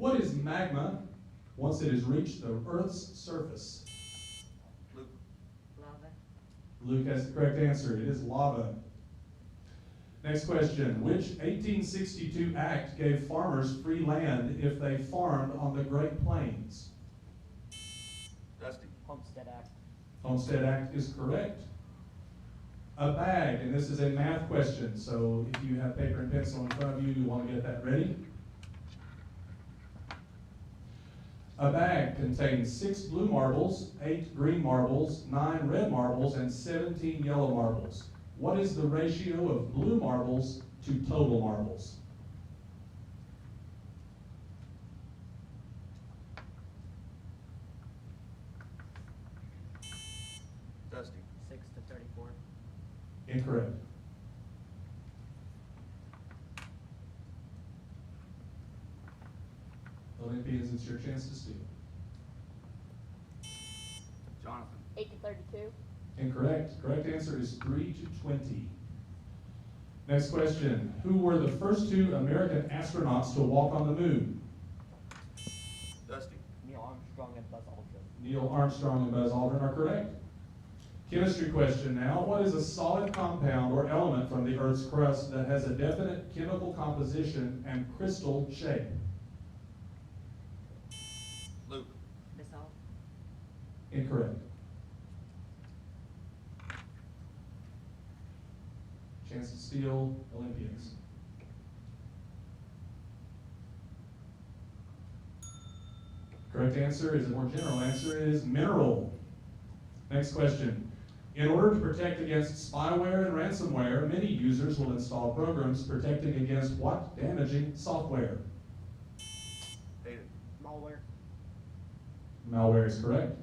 What is magma once it has reached the Earth's surface? Luke. Lava. Luke has the correct answer. It is lava. Next question. Which 1862 act gave farmers free land if they farmed on the Great Plains? Dusty. Homestead Act. Homestead Act is correct. A bag, and this is a math question, so if you have paper and pencil in front of you, you want to get that ready. A bag contains 6 blue marbles, 8 green marbles, 9 red marbles, and 17 yellow marbles. What is the ratio of blue marbles to total marbles? Dusty. 6 to 34. Incorrect. Olympians, it's your chance to steal. Jonathan. 8 to 32. Incorrect. Correct answer is 3 to 20. Next question. Who were the first 2 American astronauts to walk on the moon? Dusty. Neil Armstrong and Buzz Aldrin. Neil Armstrong and Buzz Aldrin are correct. Chemistry question now. What is a solid compound or element from the Earth's crust that has a definite chemical composition and crystal shape? Luke. Basalt. Incorrect. Chance to steal, Olympians. Correct answer is a more general answer is mineral. Next question. In order to protect against spyware and ransomware, many users will install programs protecting against what damaging software? Hayden. Malware. Malware is correct.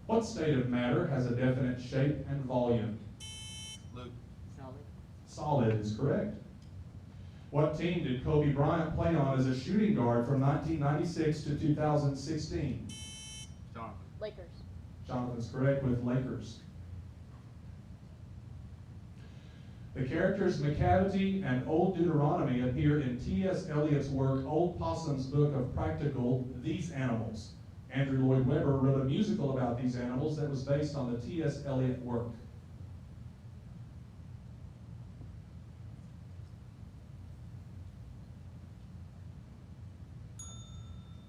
What state of matter has a definite shape and volume? Luke. Solid. Solid is correct. What team did Kobe Bryant play on as a shooting guard from 1996 to 2016? Jonathan. Lakers. Jonathan's correct with Lakers. The characters Macavity and Old Deuteronomy appear in T.S. Eliot's work Old Possum's Book of Practical These Animals. Andrew Lloyd Webber wrote a musical about these animals that was based on the T.S. Eliot work.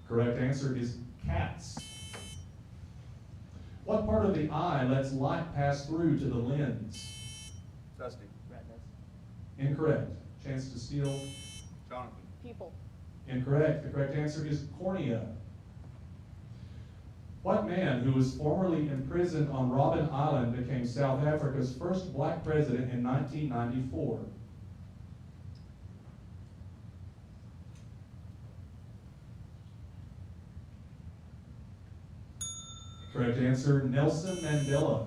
Correct answer is cats. What part of the eye lets light pass through to the lens? Dusty. Retinas. Incorrect. Chance to steal. Jonathan. Pupil. Incorrect. The correct answer is cornea. What man who was formerly imprisoned on Robben Island became South Africa's first black president in 1994? Correct answer, Nelson Mandela.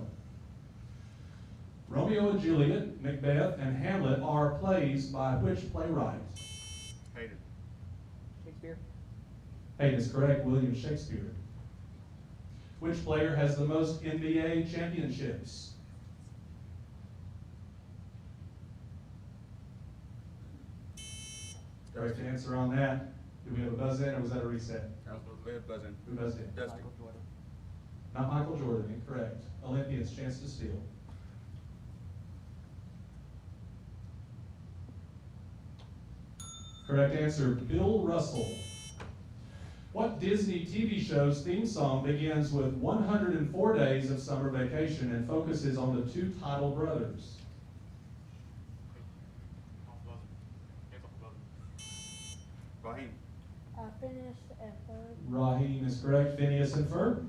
Romeo and Juliet, Macbeth, and Hamlet are plays by which playwright? Hayden. Shakespeare. Hayden is correct, William Shakespeare. Which player has the most NBA championships? Correct answer on that. Do we have a buzz in or was that a reset? Go ahead, buzz in. Who buzzed in? Dusty. Michael Jordan. Not Michael Jordan, incorrect. Olympians, chance to steal. Correct answer, Bill Russell. What Disney TV show's theme song begins with 104 days of summer vacation and focuses on the 2 Tidal brothers? Raheem. Phineas and Ferb. Raheem is correct. Phineas and Ferb.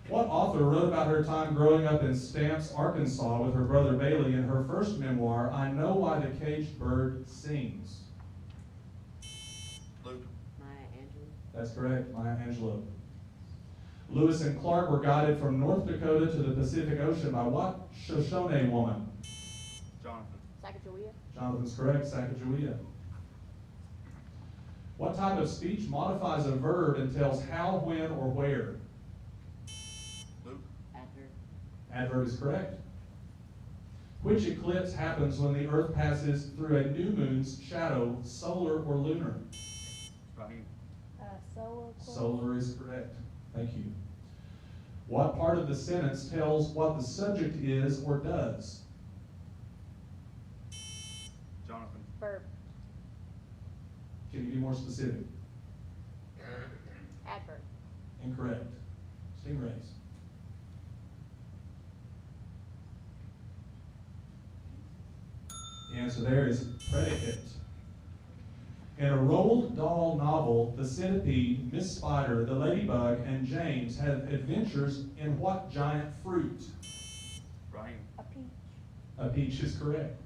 What author wrote about her time growing up in Stamps, Arkansas with her brother Bailey in her first memoir, I Know Why the Caged Bird Sings? Luke. Maya Angelou. That's correct, Maya Angelou. Lewis and Clark were guided from North Dakota to the Pacific Ocean by what Shoshone woman? Jonathan. Sacagawea. Jonathan's correct, Sacagawea. What type of speech modifies a verb and tells how, when, or where? Luke. Adverb. Adverb is correct. Which eclipse happens when the Earth passes through a new moon's shadow, solar or lunar? Raheem. Solar. Solar is correct. Thank you. What part of the sentence tells what the subject is or does? Jonathan. Verb. Can you be more specific? Adverb. Incorrect. Stingrays. The answer there is predicate. In a Roald Dahl novel, the centipede, Miss Spider, the ladybug, and James have adventures in what giant fruit? Raheem. A peach. A peach is correct.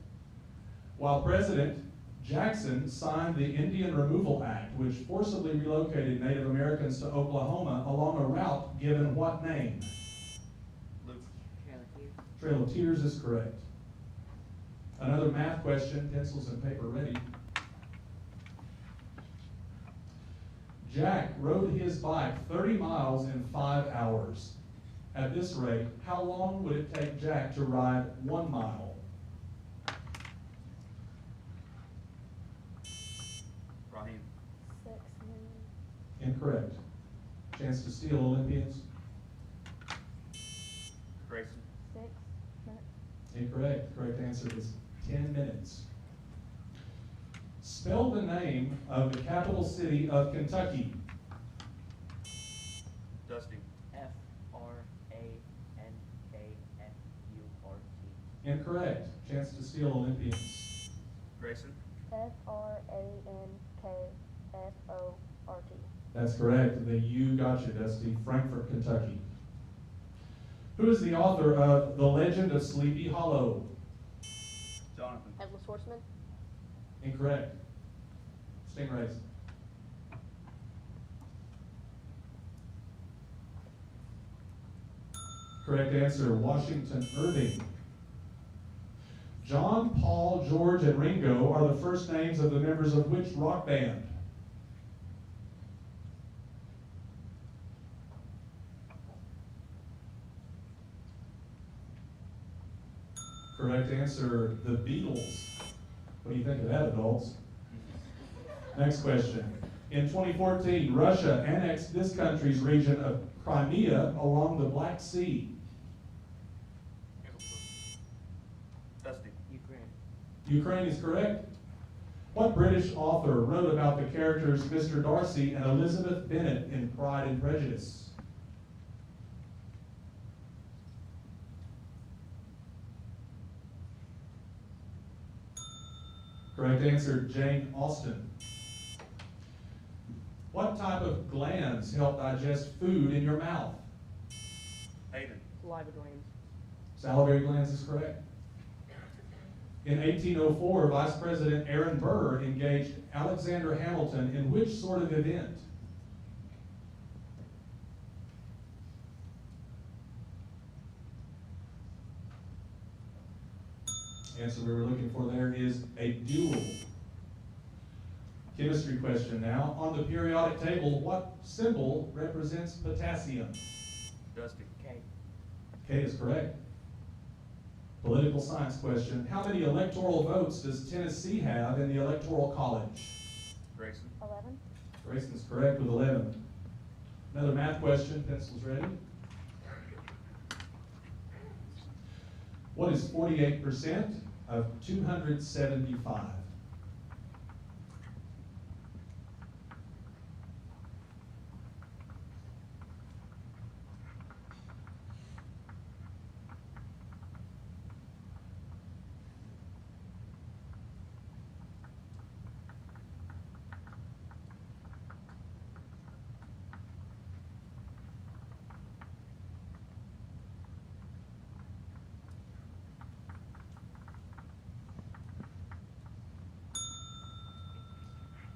While President Jackson signed the Indian Removal Act, which forcibly relocated Native Americans to Oklahoma along a route given what name? Luke. Trail of Tears. Trail of Tears is correct. Another math question, pencils and paper ready. Jack rode his bike 30 miles in 5 hours. At this rate, how long would it take Jack to ride 1 mile? Raheem. 6 minutes. Incorrect. Chance to steal, Olympians? Grayson. 6 minutes. Incorrect. Correct answer is 10 minutes. Spell the name of the capital city of Kentucky. Dusty. F-R-A-N-K-F-U-R-T. Incorrect. Chance to steal, Olympians. Grayson. Frankfort. That's correct. The U got you, Dusty. Frankfort, Kentucky. Who is the author of The Legend of Sleepy Hollow? Jonathan. Headless Horseman. Incorrect. Stingrays. Correct answer, Washington Irving. John, Paul, George, and Ringo are the first names of the members of which rock band? Correct answer, the Beatles. What do you think of that, adults? Next question. In 2014, Russia annexed this country's region of Crimea along the Black Sea. Dusty. Ukraine. Ukraine is correct. What British author wrote about the characters Mr. Darcy and Elizabeth Bennet in Pride and Prejudice? Correct answer, Jane Austen. What type of glands help digest food in your mouth? Hayden. Saliva glands. Salivary glands is correct. In 1804, Vice President Aaron Burr engaged Alexander Hamilton in which sort of event? Answer we were looking for there is a duel. Chemistry question now. On the periodic table, what symbol represents potassium? Dusty. K. K is correct. Political science question. How many electoral votes does Tennessee have in the Electoral College? Grayson. 11. Grayson is correct with 11. Another math question. Pencils ready. What is 48% of 275?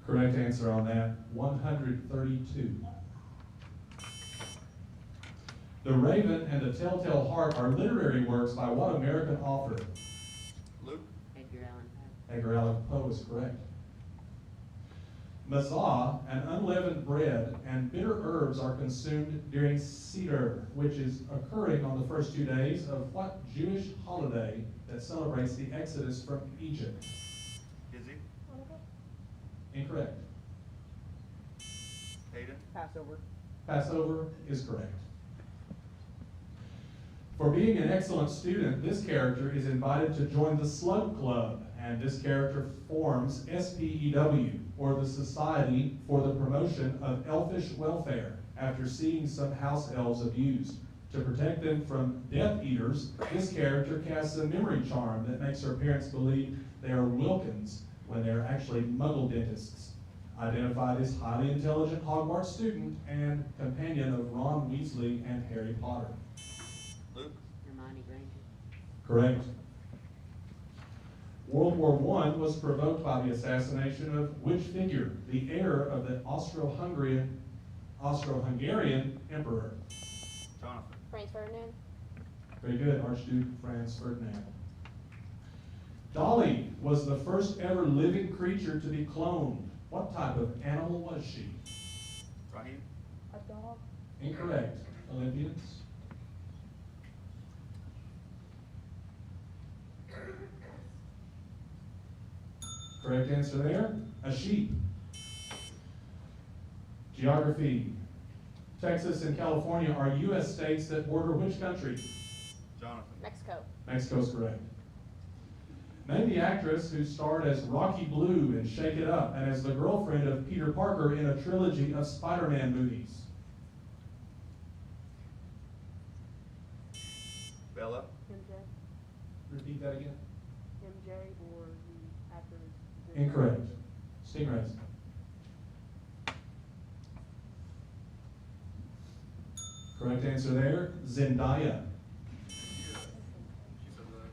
Correct answer on that, 132. The Raven and the Telltale Heart are literary works by what American author? Luke. Edgar Allan Poe. Edgar Allan Poe is correct. Mazah, an unleavened bread, and bitter herbs are consumed during Seder, which is occurring on the first 2 days of what Jewish holiday that celebrates the Exodus from Egypt? Izzy. Incorrect. Hayden. Passover. Passover is correct. For being an excellent student, this character is invited to join the Slug Club, and this character forms SPEW, or the Society for the Promotion of Elfish Welfare, after seeing some house elves abused. To protect them from Death Eaters, this character casts a memory charm that makes her parents believe they are Wilkins when they're actually Muggle dentists. Identify this highly intelligent Hogwarts student and companion of Ron Weasley and Harry Potter. Luke. Hermione Granger. Correct. World War I was provoked by the assassination of which figure? The heir of the Austro-Hungarian emperor. Jonathan. Franz Ferdinand. Very good, Archduke Franz Ferdinand. Dolly was the first ever living creature to be cloned. What type of animal was she? Raheem. A dog. Incorrect. Olympians? Correct answer there, a sheep. Geography. Texas and California are U.S. states that border which country? Jonathan. Mexico. Mexico's correct. Name the actress who starred as Rocky Blue in Shake It Up and as the girlfriend of Peter Parker in a trilogy of Spider-Man movies. Bella. MJ. Repeat that again. MJ or the actor. Incorrect. Stingrays. Correct answer there, Zendaya. She said that.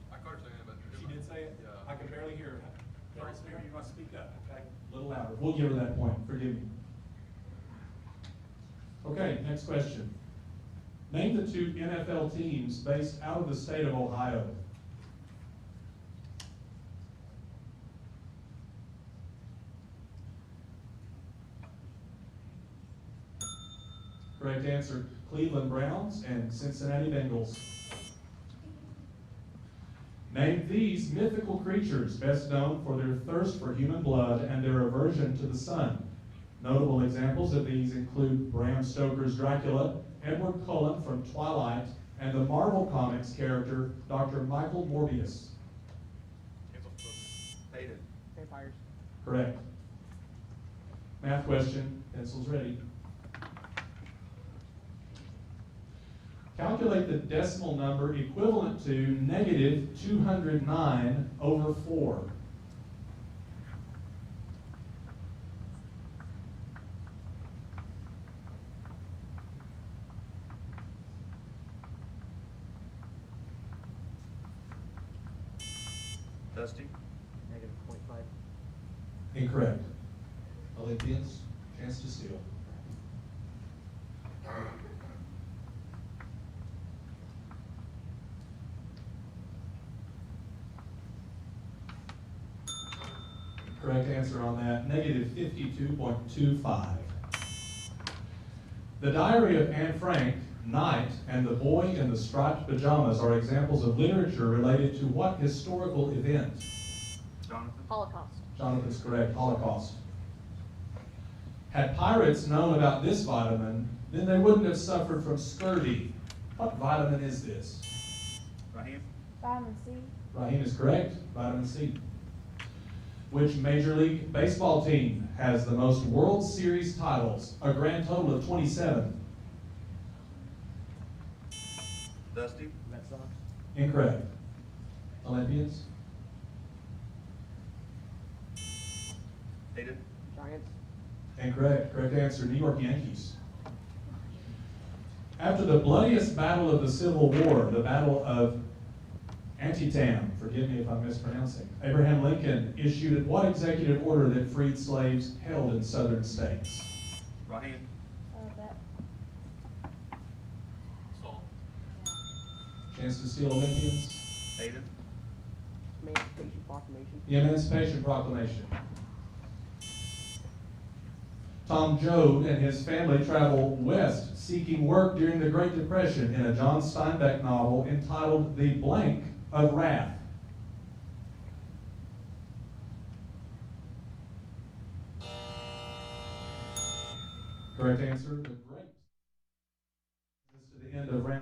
I caught her saying it, but. She did say it? Yeah. I can barely hear her. Maybe you want to speak up. Okay, a little louder. We'll give her that point. Forgive me. Okay, next question. Name the two NFL teams based out of the state of Ohio. Correct answer, Cleveland Browns and Cincinnati Bengals. Name these mythical creatures best known for their thirst for human blood and their aversion to the sun. Notable examples of these include Bram Stoker's Dracula, Edward Cullen from Twilight, and the Marvel Comics character Dr. Michael Morbius. Hayden. Vampires. Correct. Math question, pencils ready. Calculate the decimal number equivalent to negative 209 over 4. Dusty. -0.5. Incorrect. Olympians, chance to steal. Correct answer on that, negative 52.25. The Diary of Anne Frank, Night, and The Boy in the Striped Pajamas are examples of literature related to what historical event? Jonathan. Holocaust. Jonathan's correct, Holocaust. Had pirates known about this vitamin, then they wouldn't have suffered from scurvy. What vitamin is this? Raheem. Vitamin C. Raheem is correct, vitamin C. Which Major League Baseball team has the most World Series titles, a grand total of 27? Dusty. Red Sox. Incorrect. Olympians? Hayden. Giants. Incorrect. Correct answer, New York Yankees. After the bloodiest battle of the Civil War, the Battle of Antietam, forgive me if I'm mispronouncing, Abraham Lincoln issued what executive order that freed slaves held in southern states? Raheem. That. Saul. Chance to steal, Olympians? Hayden. Emancipation Proclamation. The Emancipation Proclamation. Tom Joad and his family travel west seeking work during the Great Depression in a John Steinbeck novel entitled The Blank of Wrath. Correct answer, the grapes. This to the end of round.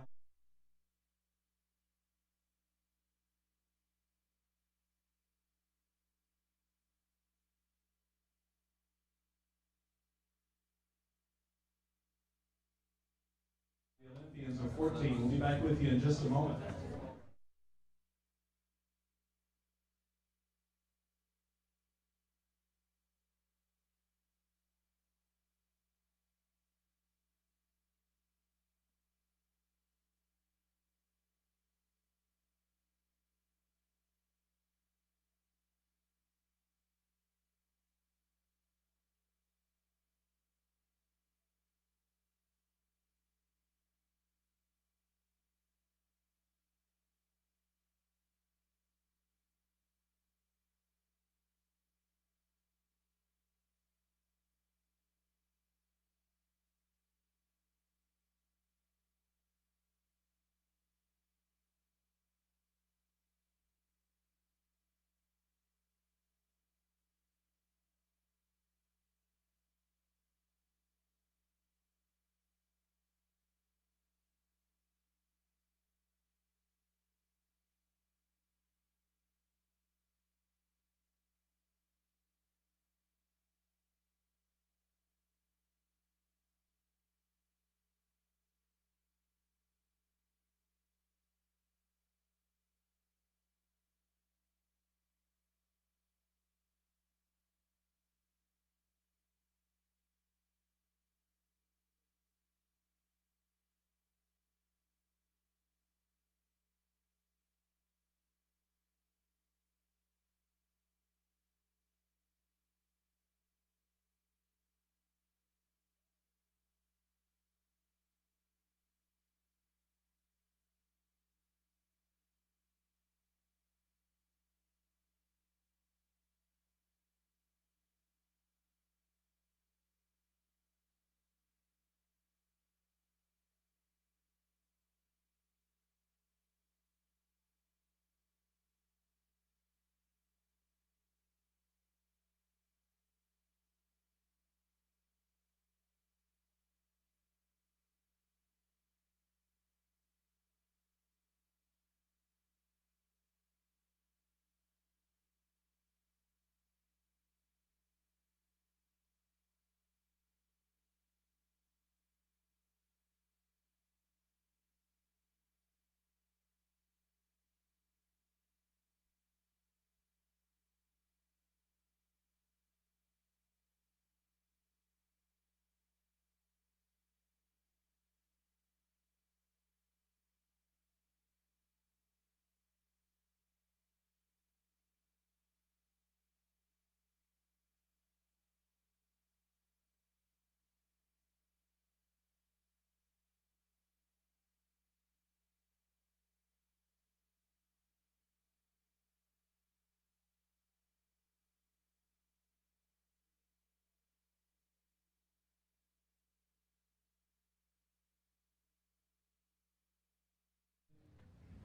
The Olympians of 14. We'll be back with you in just a moment.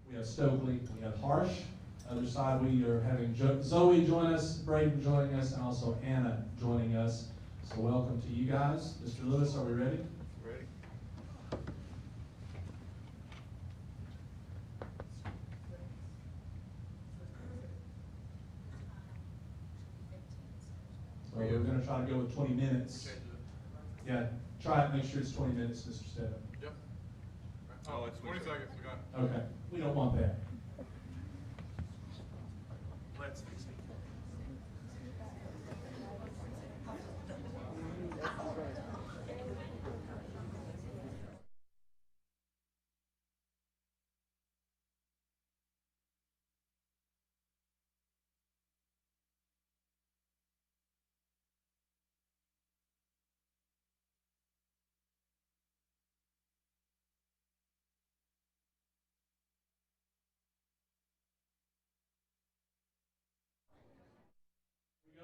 We have Stokely, we have Harsh. Other side, we are having Zoe join us, Braden joining us, and also Anna joining us. So welcome to you guys. Mr. Lewis, are we ready? Ready? So we're going to try to go with 20 minutes. Yeah, try it, make sure it's 20 minutes, Mr. Stebbins. Yep. Oh, it's 20 seconds, we got it. Okay, we don't want that. Let's fix it.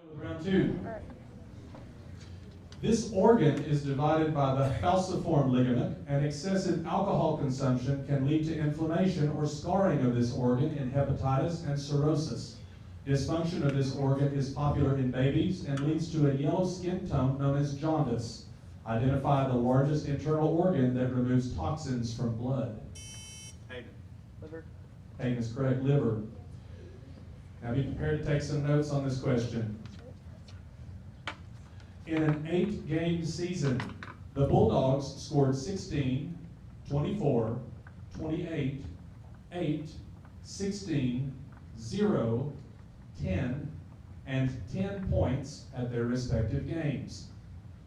With round two. This organ is divided by the falciform ligament, and excessive alcohol consumption can lead to inflammation or scarring of this organ in hepatitis and cirrhosis. Dysfunction of this organ is popular in babies and leads to a yellow skin tone known as jaundice. Identify the largest internal organ that removes toxins from blood. Hayden. Liver. Hayden is correct, liver. Now be prepared to take some notes on this question. In an 8-game season, the Bulldogs scored 16, 24, 28, 8, 16, 0, 10, and 10 points at their respective games.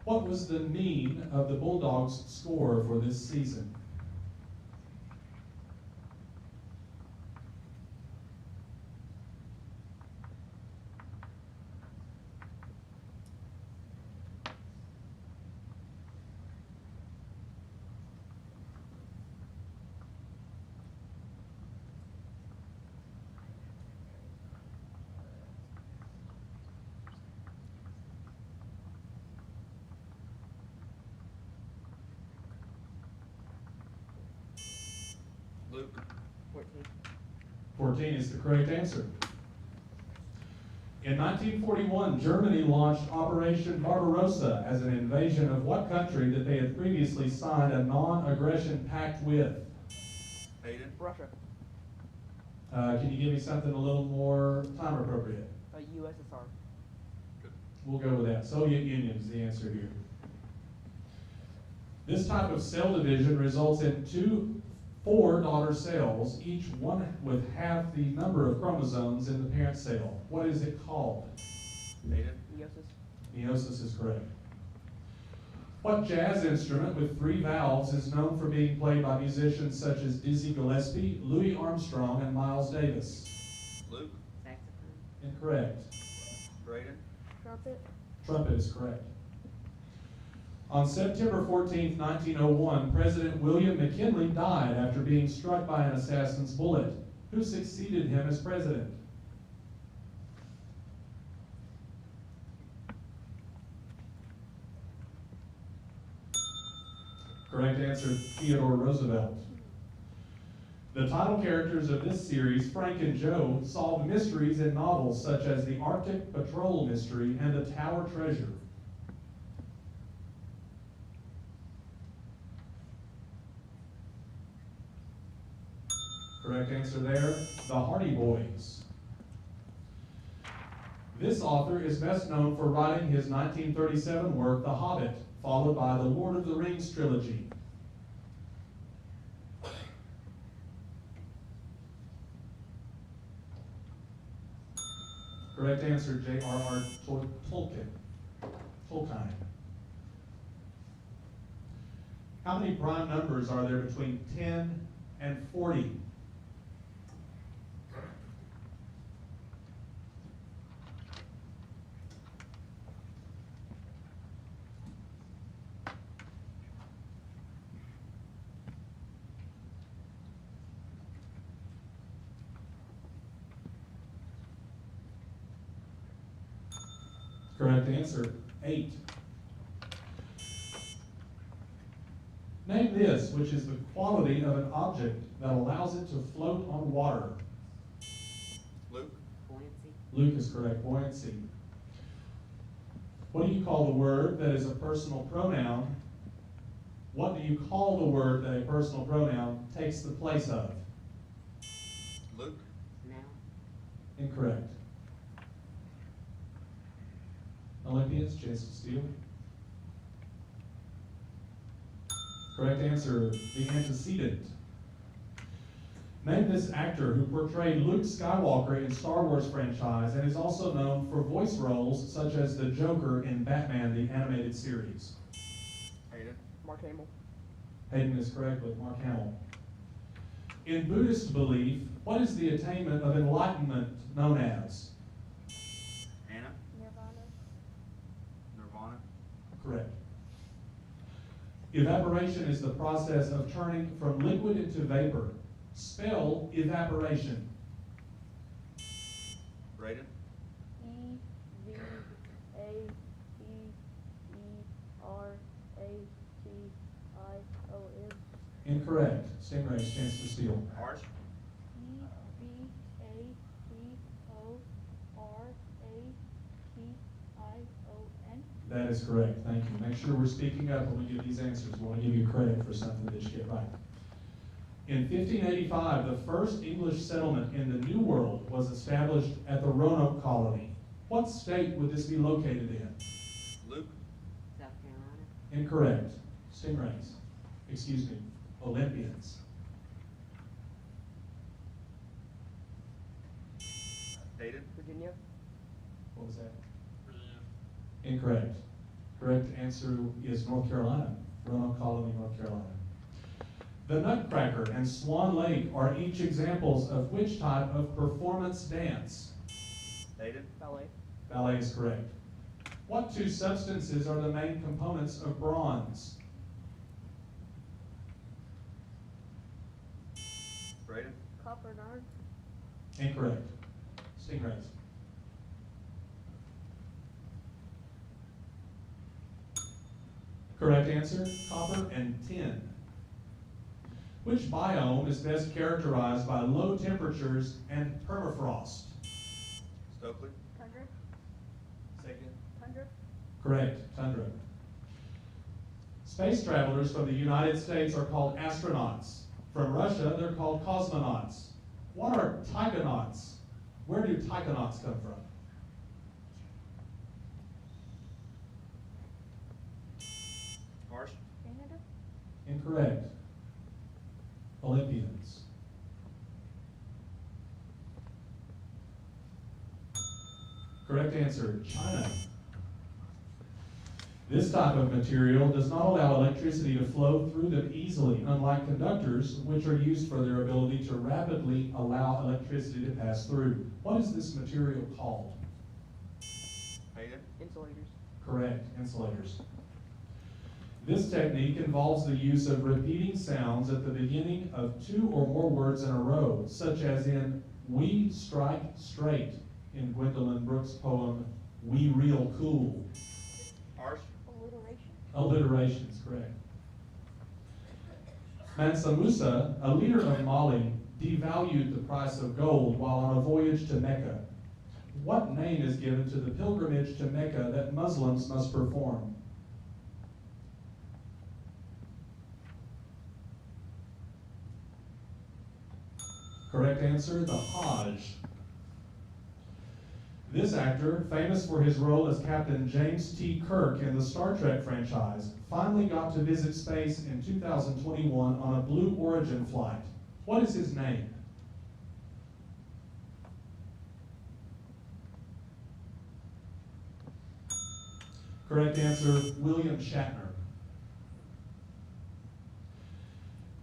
What was the mean of the Bulldogs' score for this season? Luke. 14. 14 is the correct answer. In 1941, Germany launched Operation Barbarossa as an invasion of what country that they had previously signed a non-aggression pact with? Hayden. Russia. Can you give me something a little more time appropriate? USSR. Good. We'll go with that. Soviet Union is the answer here. This type of cell division results in 4 daughter cells, each one with half the number of chromosomes in the parent cell. What is it called? Hayden. Meiosis. Meiosis is correct. What jazz instrument with 3 valves is known for being played by musicians such as Dizzy Gillespie, Louis Armstrong, and Miles Davis? Luke. Saxophone. Incorrect. Braden. Trumpet. Trumpet is correct. On September 14, 1901, President William McKinley died after being struck by an assassin's bullet. Who succeeded him as president? Correct answer, Theodore Roosevelt. The title characters of this series, Frank and Joe, solved mysteries in novels such as The Arctic Patrol Mystery and The Tower Treasure. Correct answer there, The Hardy Boys. This author is best known for writing his 1937 work, The Hobbit, followed by the Lord of the Rings trilogy. Correct answer, J.R.R. Tolkien. How many prime numbers are there between 10 and 40? Correct answer, 8. Name this, which is the quality of an object that allows it to float on water. Luke. Buoyancy. Luke is correct, buoyancy. What do you call the word that is a personal pronoun? What do you call the word that a personal pronoun takes the place of? Luke. Noun. Incorrect. Olympians, chance to steal. Correct answer, the antecedent. Name this actor who portrayed Luke Skywalker in Star Wars franchise and is also known for voice roles such as the Joker in Batman the Animated Series. Hayden. Mark Hamill. Hayden is correct with Mark Hamill. In Buddhist belief, what is the attainment of enlightenment known as? Anna. Nirvana. Nirvana. Correct. Evaporation is the process of turning from liquid into vapor. Spell evaporation. Braden. E-V-A-P-E-R-A-T-I-O-N. Incorrect. Stingray's chance to steal. Harsh. E-V-A-P-O-R-A-T-I-O-N. That is correct. Thank you. Make sure we're speaking up when we give these answers. We want to give you credit for something that you get right. In 1585, the first English settlement in the New World was established at the Roanoke Colony. What state would this be located in? Luke. South Carolina. Incorrect. Stingrays. Excuse me. Olympians. Hayden. Virginia. What was that? Virginia. Incorrect. Correct answer is North Carolina. Roanoke Colony, North Carolina. The Nutcracker and Swan Lake are each examples of which type of performance dance? Hayden. Ballet. Ballet is correct. What two substances are the main components of bronze? Braden. Copper and iron. Incorrect. Stingrays. Correct answer, copper and tin. Which biome is best characterized by low temperatures and permafrost? Stokely. Tundra. Second. Tundra. Correct, tundra. Space travelers from the United States are called astronauts. From Russia, they're called cosmonauts. What are taikonauts? Where do taikonauts come from? Harsh. Canada. Incorrect. Olympians. Correct answer, China. This type of material does not allow electricity to flow through them easily, unlike conductors, which are used for their ability to rapidly allow electricity to pass through. What is this material called? Hayden. Insulators. Correct, insulators. This technique involves the use of repeating sounds at the beginning of two or more words in a row, such as in "We Strike Straight" in Gwendolyn Brooks' poem, "We Real Cool." Harsh. Alliteration. Alliteration is correct. Mansa Musa, a leader of Mali, devalued the price of gold while on a voyage to Mecca. What name is given to the pilgrimage to Mecca that Muslims must perform? Correct answer, the Hajj. This actor, famous for his role as Captain James T. Kirk in the Star Trek franchise, finally got to visit space in 2021 on a Blue Origin flight. What is his name? Correct answer, William Shatner.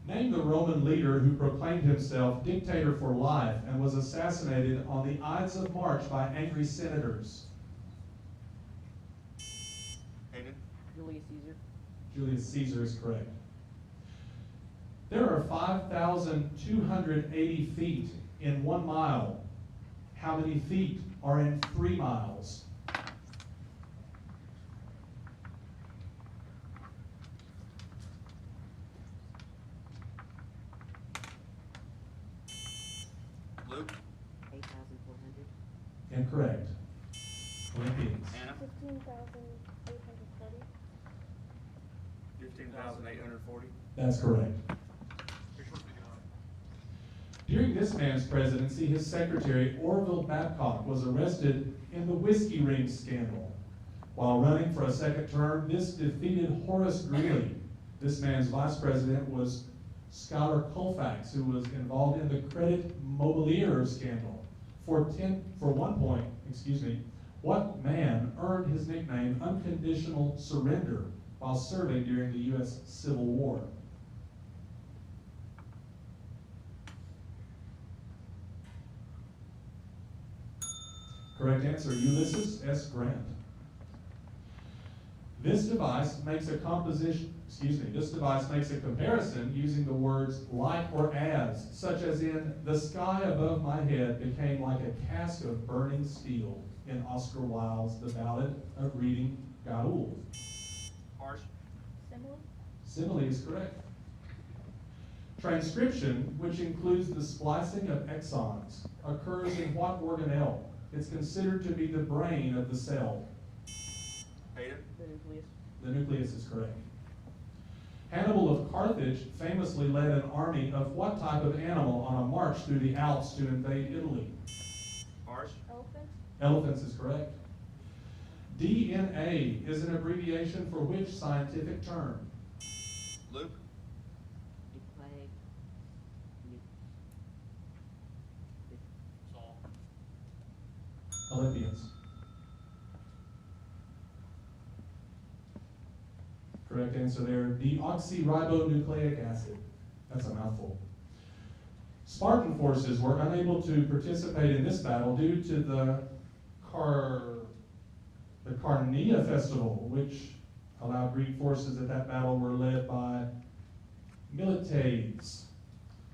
Name the Roman leader who proclaimed himself dictator for life and was assassinated on the Ides of March by angry senators. Hayden. Julius Caesar. Julius Caesar is correct. There are 5,280 feet in 1 mile. How many feet are in 3 miles? Luke. 8,400. Incorrect. Olympians. Anna. 15,830. 15,840. That's correct. Which one's big enough? During this man's presidency, his secretary, Orville Babcock, was arrested in the whiskey ring scandal. While running for a second term, this defeated Horace Greeley. This man's vice president was Schuyler Colfax, who was involved in the credit mobilier scandal. For 1 point, what man earned his nickname Unconditional Surrender while serving during the U.S. Civil War? Correct answer, Ulysses S. Grant. This device makes a comparison using the words like or as, such as in "The sky above my head became like a cask of burning steel" in Oscar Wilde's The Ballad of Reading Gaul. Harsh. Simile. Simile is correct. Transcription, which includes the splicing of exons, occurs in what organelle? It's considered to be the brain of the cell. Hayden. The Nucleus. The nucleus is correct. Hannibal of Carthage famously led an army of what type of animal on a march through the Alps to invade Italy? Horse. Elephant. Elephants is correct. DNA is an abbreviation for which scientific term? Luke. Nucleic. Saul. Olympians. Correct answer there, deoxyribonucleic acid. That's a mouthful. Spartan forces were unable to participate in this battle due to the Carnea festival, which allowed Greek forces at that battle were led by Milites.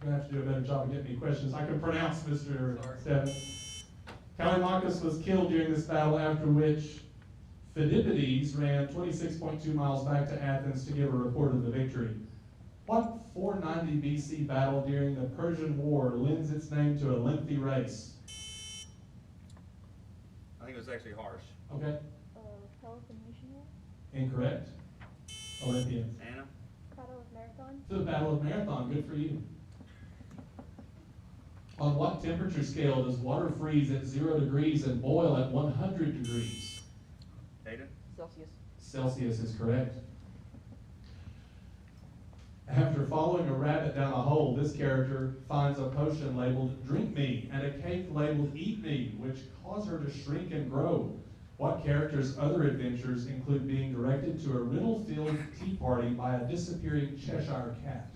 I'm going to have to do a better job of getting me questions. I can pronounce, Mr. Sorry. Stebbins. Callimachus was killed during this battle, after which Phidippides ran 26.2 miles back to Athens to give a report of the victory. What 490 BC battle during the Persian War lends its name to a lengthy race? I think it was actually harsh. Okay, Peloponnesian War. incorrect. Olympians. Anna. Battle of Marathon. The Battle of Marathon, good for you. On what temperature scale does water freeze at 0 degrees and boil at 100 degrees? Hayden. Celsius. Celsius is correct. After following a rabbit down a hole, this character finds a potion labeled "Drink Me" and a cake labeled "Eat Me," which cause her to shrink and grow. What character's other adventures include being directed to a riddle-filled tea party by a disappearing Cheshire cat?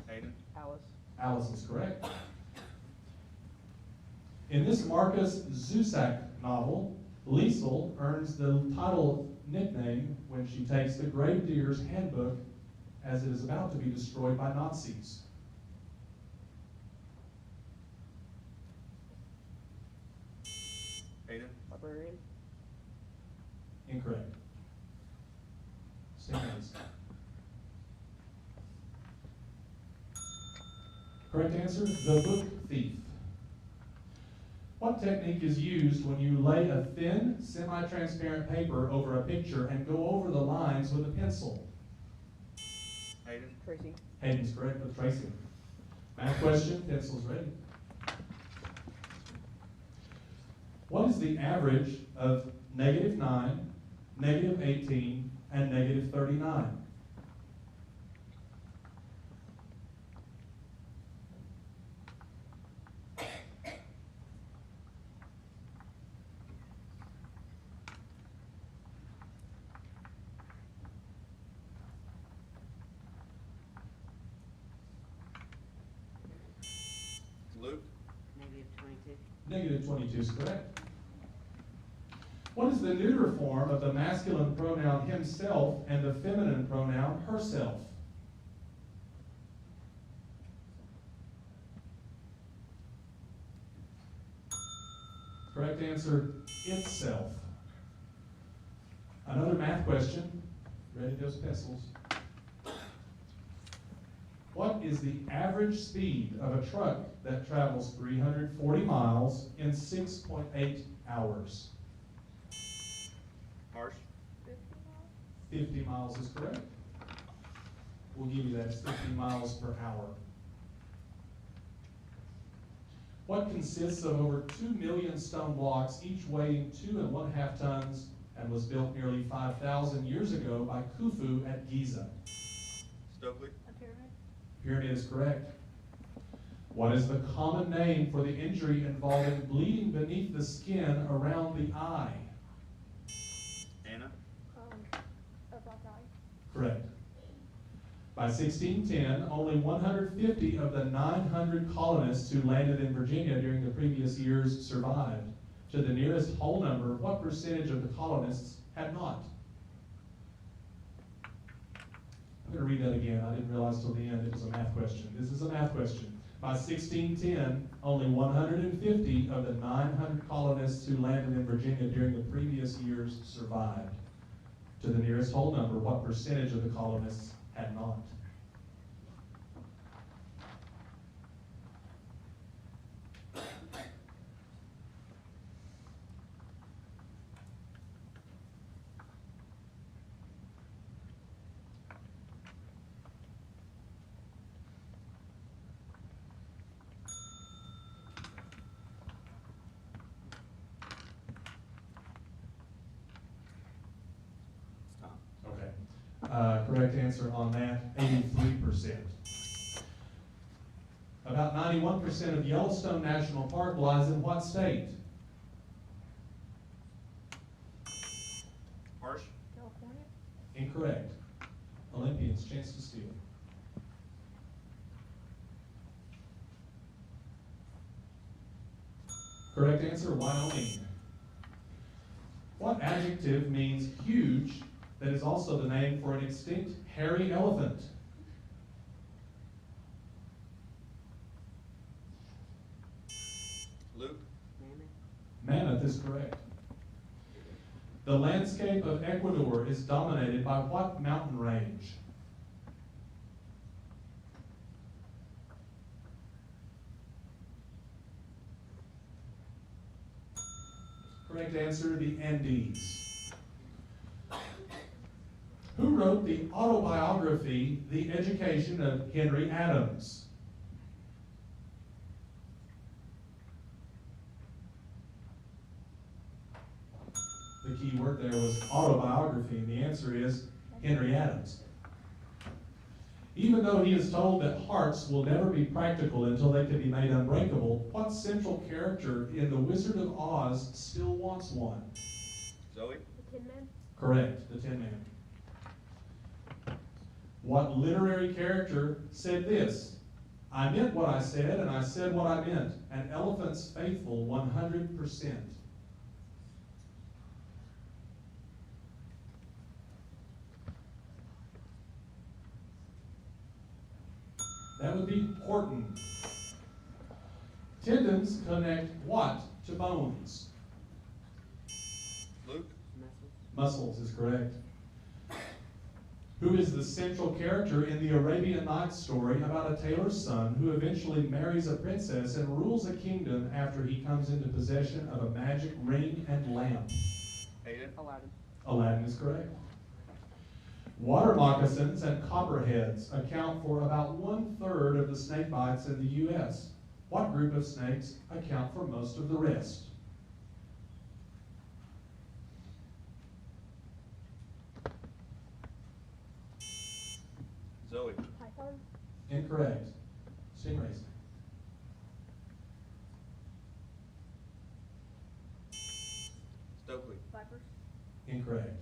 Hayden. Alice. Alice is correct. In this Marcus Zusak novel, Liesel earns the title nickname when she takes the Gravedigger's Handbook as it is about to be destroyed by Nazis. Hayden. Librarian. Incorrect. Stands. Correct answer, the book thief. What technique is used when you lay a thin, semi-transparent paper over a picture and go over the lines with a pencil? Hayden. Tracing. Hayden's correct with tracing. Math question, pencil's ready. What is the average of -9, -18, and -39? Luke. -22. -22 is correct. What is the neuter form of the masculine pronoun himself and the feminine pronoun herself? Correct answer, itself. Another math question. Ready those pencils. What is the average speed of a truck that travels 340 miles in 6.8 hours? Harsh. 50 miles. 50 miles is correct. We'll give you that, it's 50 miles per hour. What consists of over 2 million stone blocks, each weighing 2½ tons, and was built nearly 5,000 years ago by Khufu at Giza? Stokely. A pyramid. Pyramid is correct. What is the common name for the injury involving bleeding beneath the skin around the eye? Anna. A black eye. Correct. By 1610, only 150 of the 900 colonists who landed in Virginia during the previous years survived. To the nearest whole number, what percentage of the colonists had not? I'm going to read that again. I didn't realize till the end it was a math question. This is a math question. By 1610, only 150 of the 900 colonists who landed in Virginia during the previous years survived. To the nearest whole number, what percentage of the colonists had not? Correct answer on that, 83%. About 91% of Yellowstone National Park lies in what state? Harsh. California. Incorrect. Olympians, chance to steal. Correct answer, Wyoming. What adjective means huge that is also the name for an extinct hairy elephant? Luke. Mammoth. Mammoth is correct. The landscape of Ecuador is dominated by what mountain range? Correct answer, the Andes. Who wrote the autobiography, The Education of Henry Adams? The key word there was autobiography, and the answer is Henry Adams. Even though he is told that hearts will never be practical until they can be made unbreakable, what central character in The Wizard of Oz still wants one? Zoe. The Tin Man. Correct, the Tin Man. What literary character said this? I meant what I said, and I said what I meant. An elephant's faithful 100%. That would be Horton. Tendons connect what to bones? Luke. Muscles is correct. Who is the central character in the Arabian Nights story about a tailor's son who eventually marries a princess and rules a kingdom after he comes into possession of a magic ring and lamp? Hayden. Aladdin. Aladdin is correct. Water moccasins and copperheads account for about 1/3 of the snake bites in the U.S. What group of snakes account for most of the rest? Zoe. Python. Incorrect. Stingrays. Stokely. Vipers. Incorrect.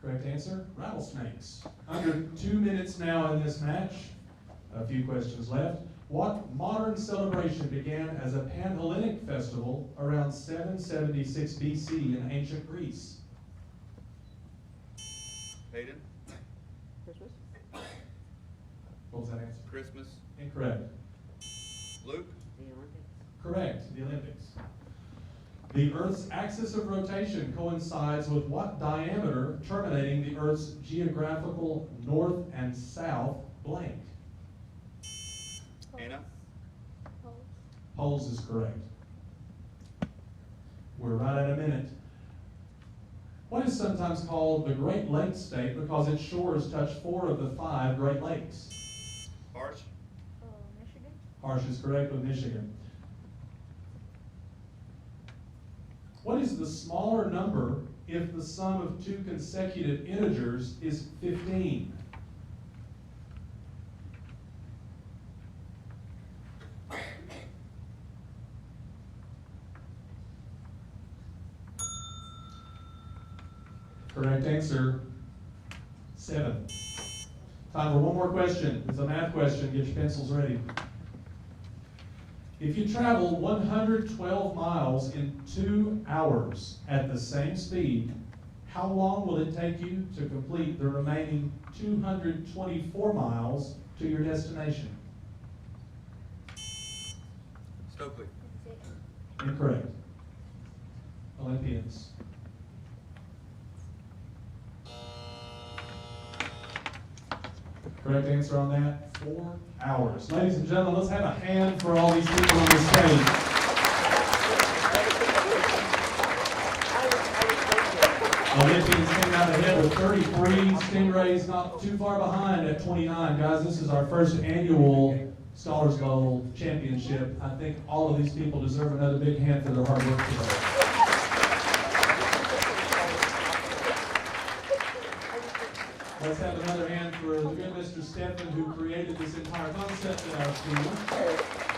Correct answer, rattlesnakes. Under 2 minutes now in this match. A few questions left. What modern celebration began as a Pan-Hellenic festival around 776 BC in ancient Greece? Hayden. Christmas. What was that answer? Christmas. Incorrect. Luke. The Olympics. Correct, the Olympics. The Earth's axis of rotation coincides with what diameter terminating the Earth's geographical north and south blank? Anna. Poles. Poles is correct. We're right at a minute. What is sometimes called the Great Lakes State because its shores touch 4 of the 5 Great Lakes? Harsh. Michigan. Harsh is correct with Michigan. What is the smaller number if the sum of 2 consecutive integers is 15? Correct answer, 7. Time for one more question. It's a math question. Get your pencils ready. If you travel 112 miles in 2 hours at the same speed, how long will it take you to complete the remaining 224 miles to your destination? Stokely. Six. Incorrect. Olympians. Correct answer on that, 4 hours. Ladies and gentlemen, let's have a hand for all these people on the stage. Olympians came out ahead with 33. Stingrays not too far behind at 29. Guys, this is our first annual Scholars Bowl championship. I think all of these people deserve another big hand for their hard work today. Let's have another hand for the good Mr. Stephan, who created this entire concept in our school.